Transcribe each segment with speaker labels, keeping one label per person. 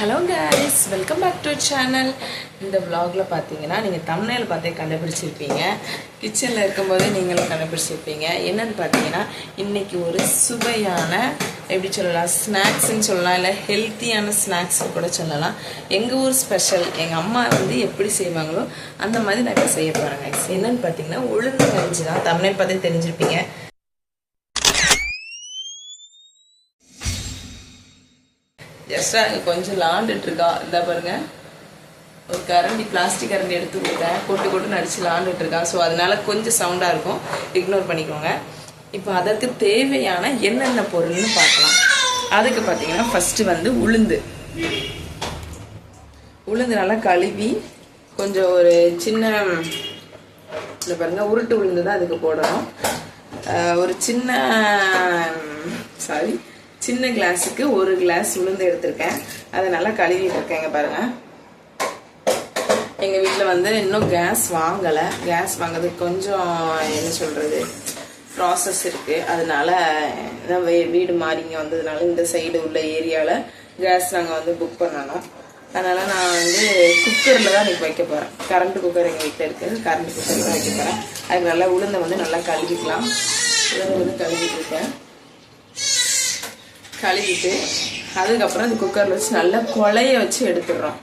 Speaker 1: Hello guys, welcome back to our channel. இந்த vlogல பாத்தீங்கன்னா நீங்க thumbnail பார்த்தே கண்டுபிடிச்சிருப்பீங்க. கிச்சன்ல இருக்கும்போது நீங்களும் கண்டுபிடிச்சிருப்பீங்க. என்னன்னு பாத்தீங்கன்னா இன்னைக்கு ஒரு சுவையான எப்படி சொல்லலாம் ஸ்நாக்ஸ்னு சொல்லலாம் இல்ல ஹெல்த்தியான ஸ்நாக்ஸ் கூட சொல்லலாம். எங்க ஊர் ஸ்பெஷல் எங்க அம்மா வந்து எப்படி செய்வாங்களோ அந்த மாதிரி நான் செய்ய போறேன் guys. என்னன்னு பாத்தீங்கன்னா உளுந்து கஞ்சி தான். thumbnail பார்த்தே தெரிஞ்சிருப்பீங்க. ஜஸ்டா கொஞ்சம் லாண்டுட்டு இருக்கா இந்த பாருங்க ஒரு கரண்டி பிளாஸ்டிக் கரண்டி எடுத்து கொடுத்தேன் கொட்டு நடிச்சு லாண்டுட்டு இருக்கா ஸோ அதனால கொஞ்சம் சவுண்டா இருக்கும் இக்னோர் பண்ணிக்கோங்க. இப்போ அதற்கு தேவையான என்னென்ன பொருள்னு பார்க்கலாம். அதுக்கு பார்த்தீங்கன்னா ஃபர்ஸ்ட் வந்து உளுந்து நல்லா கழுவி கொஞ்சம் ஒரு சின்ன இந்த பாருங்க உருட்டு உளுந்து தான் அதுக்கு போடணும். ஒரு சின்ன கிளாஸுக்கு ஒரு கிளாஸ் உளுந்து எடுத்திருக்கேன். அதை நல்லா கழுவிட்டு இருக்கேங்க பாருங்க. எங்க வீட்டுல வந்து இன்னும் கேஸ் வாங்குறதுக்கு கொஞ்சம் என்ன சொல்றது ப்ராசஸ் இருக்கு. அதனால வீடு மாறி இங்க வந்ததுனால இந்த சைடு உள்ள ஏரியால கேஸ் நாங்க வந்து புக் பண்ணணும். அதனால நான் வந்து குக்கர்ல தான் இன்னைக்கு வைக்க போறேன். கரண்ட் குக்கர் எங்க வீட்டுல இருக்கு. கரண்ட் குக்கர்ல தான் வைக்க போறேன். அதுக்கு நல்லா உளுந்தை வந்து நல்லா கழுவிக்கலாம். உளுந்து வந்து கழுவிட்டு இருக்கேன். கழுவிட்டு அதுக்கப்புறம் இந்த குக்கர்ல வச்சு நல்லா கொலைய வச்சு எடுத்துடுறோம்.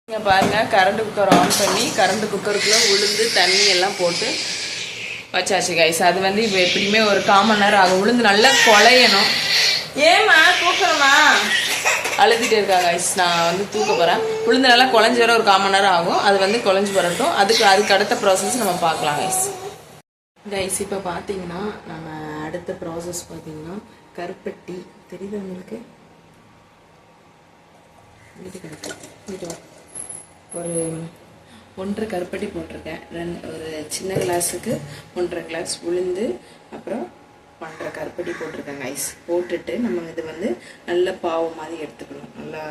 Speaker 1: இங்க பாருங்க கரண்ட் குக்கர் ஆன் பண்ணி கரண்ட் குக்கருக்குள்ள உளுந்து தண்ணி எல்லாம் போட்டு வச்சாச்சு கைஸ். அது வந்து இப்போ எப்படியுமே ஒரு 1/4 மணி நேரம் ஆகும். உளுந்து நல்லா கொலையணும். ஏமா தூக்கணுமா அழுத்திட்டே இருக்கா கைஸ். நான் வந்து தூக்க போறேன். உளுந்து நல்லா குழஞ்சி வர ஒரு 1/4 மணி நேரம் ஆகும். அது வந்து குழஞ்சி வரட்டும். அதுக்கு அடுத்த ப்ராசஸ் நம்ம பார்க்கலாம் கைஸ். இப்போ பார்த்தீங்கன்னா நம்ம அடுத்த ப்ராசஸ் பார்த்தீங்கன்னா கருப்பட்டி தெரியுது உங்களுக்கு. ஒரு 1.5 கருப்பட்டி போட்டிருக்கேன். ஒரு சின்ன கிளாஸுக்கு 1.5 கிளாஸ் உளுந்து அப்புறம் 1.5 கருப்பட்டி போட்டிருக்கேன் கைஸ். போட்டுட்டு நம்ம இது வந்து நல்ல பாவு மாதிரி எடுத்துக்கணும். நல்லா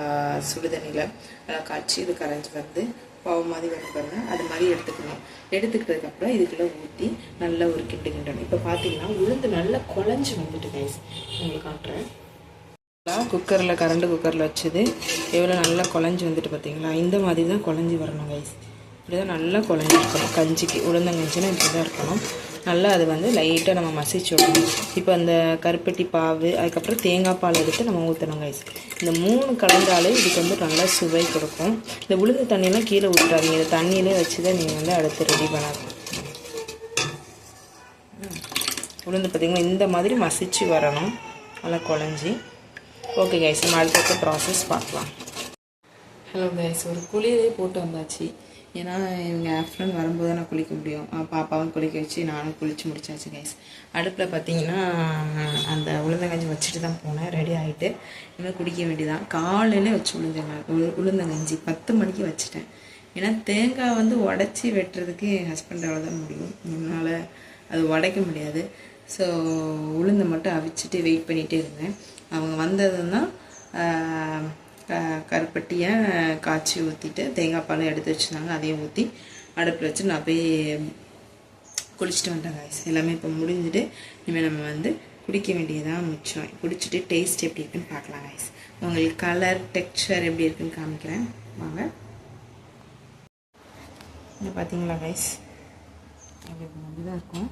Speaker 1: சுடுதண்ணியில் நல்லா காய்ச்சி இது கரைஞ்சி வந்து பாவு மாதிரி வரும் பாருங்க. அது மாதிரி எடுத்துக்கணும். எடுத்துக்கிட்டதுக்கப்புறம் இதுக்குள்ள ஊற்றி நல்லா ஒரு கிண்டணும். இப்போ பார்த்தீங்கன்னா உளுந்து நல்லா குழஞ்சி வந்துட்டு கைஸ். உங்களுக்கு காட்டுறேன். குக்கரில் கரண்ட் குக்கரில் வச்சது எவ்வளோ நல்லா குழஞ்சி வந்துட்டு பார்த்தீங்களா. இந்த மாதிரி தான் குழஞ்சி வரணும் கைஸ். இப்படி தான் நல்லா குழஞ்சி இருக்கணும். கஞ்சிக்கு உளுந்தங்கஞ்சினா இப்படி தான் இருக்கணும். நல்லா அது வந்து லைட்டாக நம்ம மசிச்சு விடணும். இப்போ அந்த கருப்பட்டி பாவு அதுக்கப்புறம் தேங்காய் பால் எடுத்து நம்ம ஊற்றணும் கைஸ். இந்த 3 கலந்தாலே இதுக்கு வந்து நல்லா சுவை கொடுக்கும். இந்த உளுந்து தண்ணியெல்லாம் கீழே விட்டுறாதீங்க. இந்த தண்ணியிலே வச்சு தான் நீங்கள் வந்து அடுத்து ரெடி பண்ணணும். உளுந்து பார்த்திங்கன்னா இந்த மாதிரி மசிச்சு வரணும் நல்லா குழஞ்சி. ஓகே கைஸ் நம்ம அடுத்த ப்ராசஸ் பார்க்கலாம். ஹலோ கைஸ், ஒரு குளிரே போட்டு வந்தாச்சு. ஏன்னா எங்கள் ஆஃப்டர்நூன் வரும்போது நான் குளிக்க முடியும். பாப்பாவும் குளிக்க வச்சு நானும் குளித்து முடிச்சாச்சு கைஸ். அடுப்பில் பார்த்தீங்கன்னா அந்த உளுந்தங்கஞ்சி வச்சுட்டு தான் போனேன். ரெடி ஆகிட்டு இனிமேல் குடிக்க வேண்டியதான். காலையிலே வச்சு உளுந்தங்கஞ்சி 10 மணிக்கு வச்சுட்டேன். ஏன்னா தேங்காய் வந்து உடச்சி வெட்டுறதுக்கு என் ஹஸ்பண்டால் தான் முடியும். என்னால் அது உடைக்க முடியாது. ஸோ உளுந்தை மட்டும் அவிச்சிட்டு வெயிட் பண்ணிகிட்டே இருந்தேன். அவங்க வந்ததுன்னா கருப்பட்டியை காய்ச்சி ஊற்றிட்டு தேங்காய் பாலை எடுத்து வச்சுருந்தாங்க. அதையும் ஊற்றி அடுப்பில் வச்சு நான் போய் குளிச்சுட்டு வந்தேன் கைஸ். எல்லாமே இப்போ முடிஞ்சுட்டு இனிமேல் நம்ம வந்து குடிக்க வேண்டியதான் மிச்சம். குடிச்சிட்டு டேஸ்ட் எப்படி இருக்குன்னு பார்க்கலாம் கைஸ். உங்களுக்கு கலர் டெக்ஸ்சர் எப்படி இருக்குன்னு காமிக்கிறேன் வாங்க. இங்கே பார்த்தீங்களா கைஸ் அப்படி தான் இருக்கும்.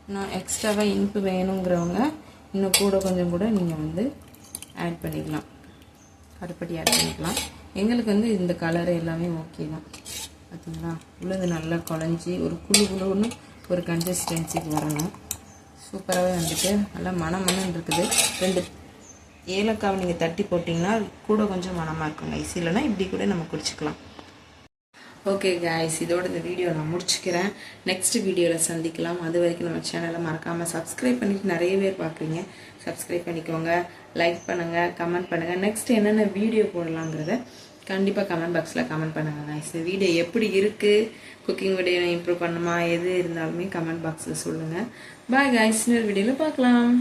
Speaker 1: இன்னும் எக்ஸ்ட்ராவாக இனிப்பு வேணுங்கிறவங்க இன்னும் கொஞ்சம் கூட நீங்கள் வந்து ஆட் பண்ணிக்கலாம். கருப்பட்டி ஆட் பண்ணிக்கலாம். எங்களுக்கு வந்து இந்த கலர் எல்லாமே ஓகே தான். பார்த்தீங்களா உளுந்து நல்லா குழஞ்சி ஒரு குழுன்னு ஒரு கன்சிஸ்டன்சிக்கு வரணும். சூப்பராகவே வந்துட்டு நல்லா மணம் இருக்குது. 2 ஏலக்காவை நீங்கள் தட்டி போட்டிங்கன்னா கொஞ்சம் மணமாக இருக்கும் கைஸ். இல்லைன்னா இப்படி கூட நம்ம குடிச்சிக்கலாம். ஓகே கைஸ், இதோட இந்த வீடியோ நான் முடிச்சுக்கிறேன். நெக்ஸ்ட் வீடியோவில் சந்திக்கலாம். அது வரைக்கும் நம்ம சேனலை மறக்காமல் சப்ஸ்கிரைப் பண்ணிட்டு நிறைய பேர் பார்க்குறீங்க. சப்ஸ்கிரைப் பண்ணிக்கோங்க, லைக் பண்ணுங்கள், கமெண்ட் பண்ணுங்கள். நெக்ஸ்ட் என்னென்ன வீடியோ போடலாங்கிறத கண்டிப்பாக கமெண்ட் பாக்ஸில் கமெண்ட் பண்ணுங்கள் கைஸ். இந்த வீடியோ எப்படி இருக்குது, குக்கிங் வீடியோ இம்ப்ரூவ் பண்ணுமா, எது இருந்தாலுமே கமெண்ட் பாக்ஸில் சொல்லுங்கள். பாய் கைஸ், இன்னொரு வீடியோவில் பார்க்கலாம்.